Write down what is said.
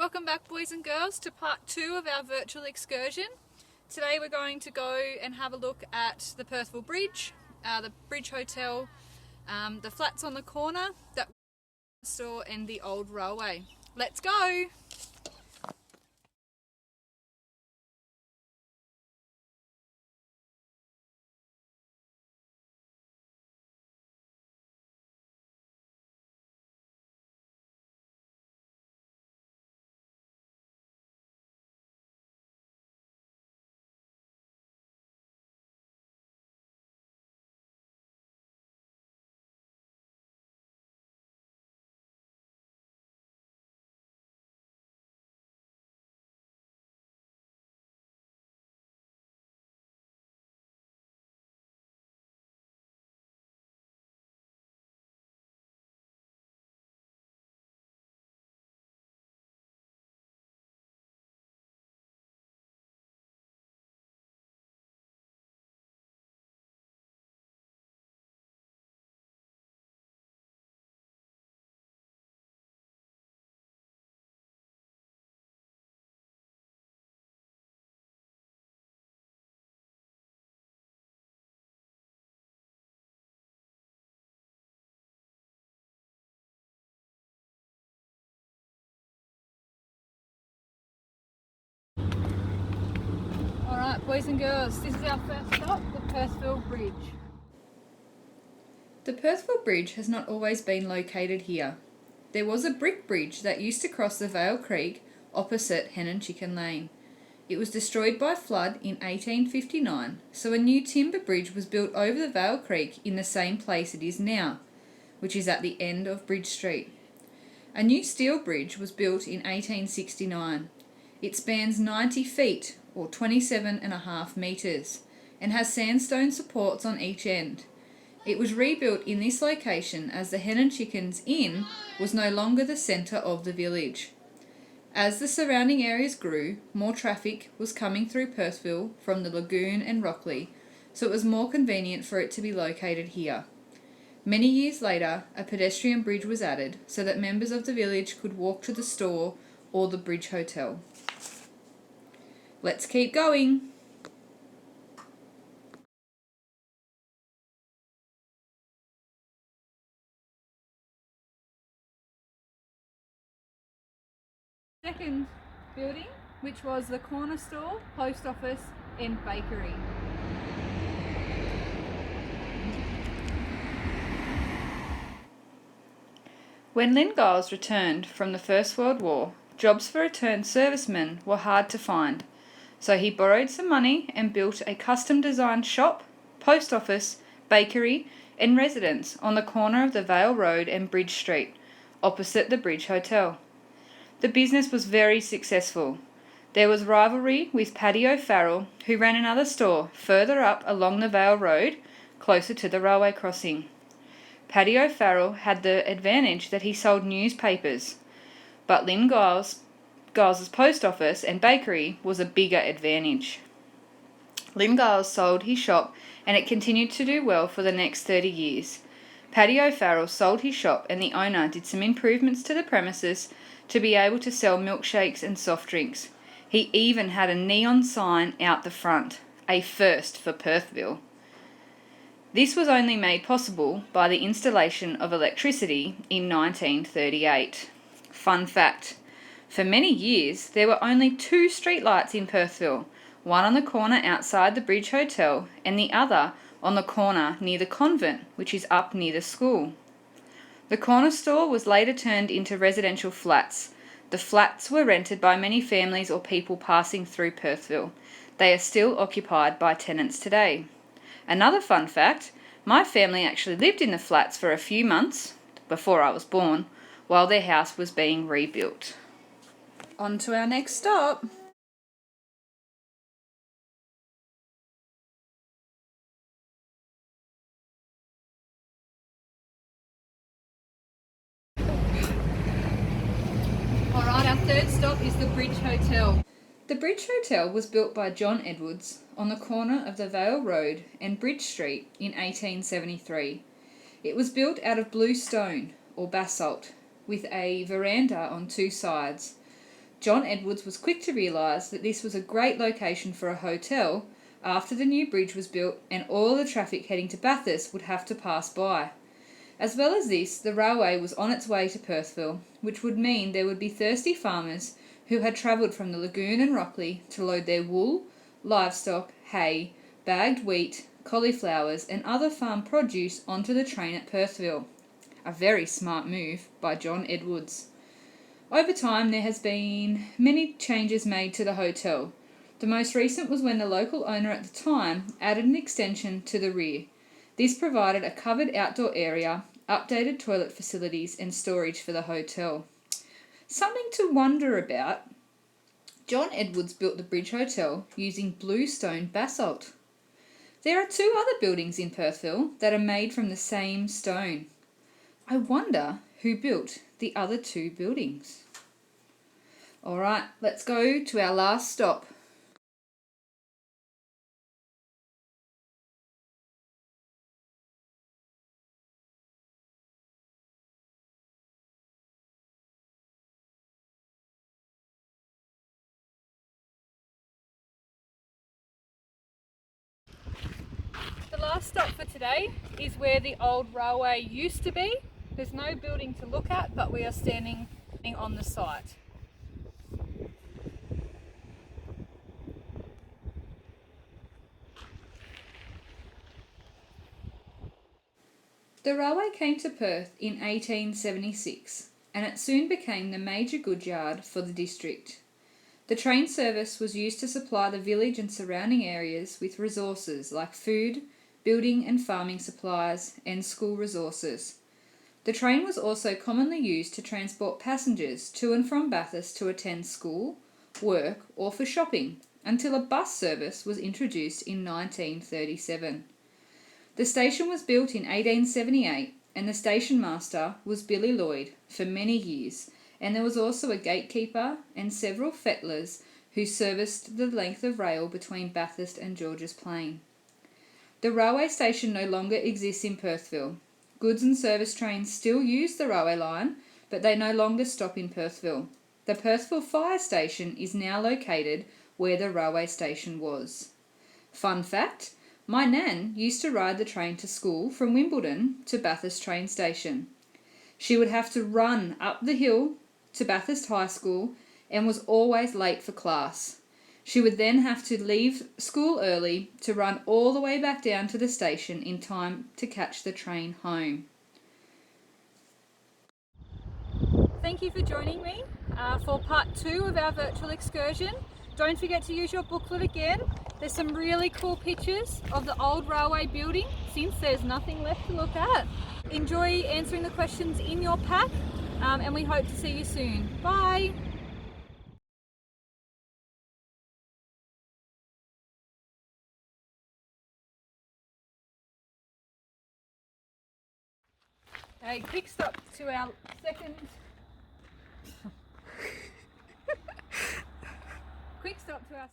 welcome back boys and girls to part 2 of our virtual excursion. Today we're going to go and have a look at the Perthville Bridge, the Bridge Hotel, the flats on the corner, that store and the old railway. Let's go! Alright boys and girls, this is our first stop, the Perthville Bridge. The Perthville Bridge has not always been located here. There was a brick bridge that used to cross the Vale Creek opposite Hen and Chicken Lane. It was destroyed by flood in 1859, so a new timber bridge was built over the Vale Creek in the same place it is now, which is at the end of Bridge Street. A new steel bridge was built in 1869. It spans 90 feet, or 27.5 metres, and has sandstone supports on each end. It was rebuilt in this location as the Hen and Chickens Inn was no longer the centre of the village. As the surrounding areas grew, more traffic was coming through Perthville from the lagoon and Rockley, so it was more convenient for it to be located here. Many years later, a pedestrian bridge was added so that members of the village could walk to the store or the Bridge Hotel. Let's keep going! Second building, which was the corner store, post office and bakery. When Lynn Giles returned from the First World War, jobs for returned servicemen were hard to find, so he borrowed some money and built a custom-designed shop, post office, bakery and residence on the corner of the Vale Road and Bridge Street, opposite the Bridge Hotel. The business was very successful. There was rivalry with Paddy O'Farrell, who ran another store further up along the Vale Road, closer to the railway crossing. Paddy O'Farrell had the advantage that he sold newspapers, but Lynn Giles's post office and bakery was a bigger advantage. Lynn Giles sold his shop and it continued to do well for the next 30 years. Paddy O'Farrell sold his shop and the owner did some improvements to the premises to be able to sell milkshakes and soft drinks. He even had a neon sign out the front, a first for Perthville. This was only made possible by the installation of electricity in 1938. Fun fact, for many years there were only 2 streetlights in Perthville, one on the corner outside the Bridge Hotel and the other on the corner near the convent, which is up near the school. The corner store was later turned into residential flats. The flats were rented by many families or people passing through Perthville. They are still occupied by tenants today. Another fun fact, my family actually lived in the flats for a few months, before I was born, while their house was being rebuilt. On to our next stop. Alright, our third stop is the Bridge Hotel. The Bridge Hotel was built by John Edwards on the corner of the Vale Road and Bridge Street in 1873. It was built out of blue stone, or basalt, with a veranda on 2 sides. John Edwards was quick to realise that this was a great location for a hotel after the new bridge was built and all the traffic heading to Bathurst would have to pass by. As well as this, the railway was on its way to Perthville, which would mean there would be thirsty farmers who had travelled from the lagoon and Rockley to load their wool, livestock, hay, bagged wheat, cauliflowers and other farm produce onto the train at Perthville. A very smart move by John Edwards. Over time, there has been many changes made to the hotel. The most recent was when the local owner at the time added an extension to the rear. This provided a covered outdoor area, updated toilet facilities and storage for the hotel. Something to wonder about. John Edwards built the Bridge Hotel using bluestone basalt. There are 2 other buildings in Perthville that are made from the same stone. I wonder who built the other 2 buildings. Alright, let's go to our last stop. The last stop for today is where the old railway used to be. There's no building to look at, but we are standing on the site. The railway came to Perth in 1876 and it soon became the major goods yard for the district. The train service was used to supply the village and surrounding areas with resources like food, building and farming supplies, and school resources. The train was also commonly used to transport passengers to and from Bathurst to attend school, work, or for shopping, until a bus service was introduced in 1937. The station was built in 1878 and the station master was Billy Lloyd for many years, and there was also a gatekeeper and several fettlers who serviced the length of rail between Bathurst and Georges Plain. The railway station no longer exists in Perthville. Goods and service trains still use the railway line, but they no longer stop in Perthville. The Perthville Fire Station is now located where the railway station was. Fun fact, my nan used to ride the train to school from Wimbledon to Bathurst train station. She would have to run up the hill to Bathurst High School and was always late for class. She would then have to leave school early to run all the way back down to the station in time to catch the train home. Thank you for joining me for part 2 of our virtual excursion. Don't forget to use your booklet again. There's some really cool pictures of the old railway building since there's nothing left to look at. Enjoy answering the questions in your pack and we hope to see you soon. Bye! A quick stop to our second quick stop to our